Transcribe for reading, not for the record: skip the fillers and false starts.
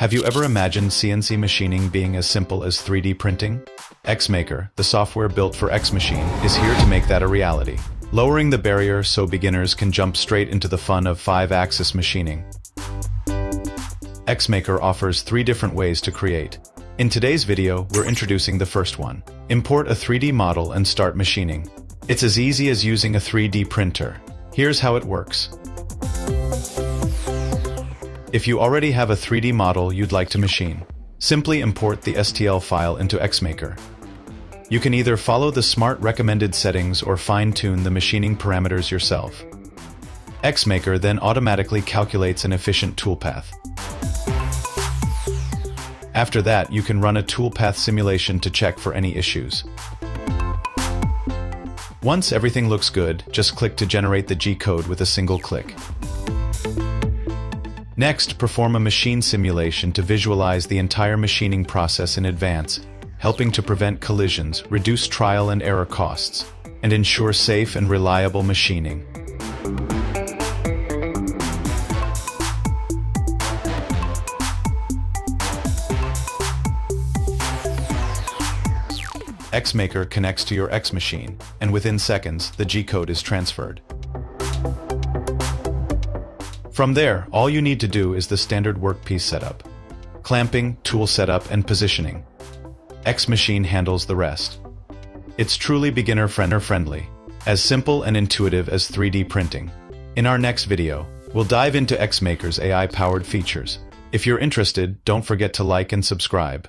Have you ever imagined CNC machining being as simple as 3D printing? XMaker, the software built for Xmachine, is here to make that a reality, lowering the barrier so beginners can jump straight into the fun of 5-axis machining. XMaker offers 3 different ways to create. In today's video, we're introducing the first one. Import a 3D model and start machining. It's as easy as using a 3D printer. Here's how it works. If you already have a 3D model you'd like to machine, simply import the STL file into XMaker. You can either follow the smart recommended settings or fine-tune the machining parameters yourself. XMaker then automatically calculates an efficient toolpath. After that, you can run a toolpath simulation to check for any issues. Once everything looks good, just click to generate the G-code with a single click. Next, perform a machine simulation to visualize the entire machining process in advance, helping to prevent collisions, reduce trial and error costs, and ensure safe and reliable machining. XMaker connects to your Xmachine, and within seconds, the G-code is transferred. From there, all you need to do is the standard workpiece setup: clamping, tool setup, and positioning. Xmachine handles the rest. It's truly beginner-friendly, as simple and intuitive as 3D printing. In our next video, we'll dive into XMaker's AI-powered features. If you're interested, don't forget to like and subscribe.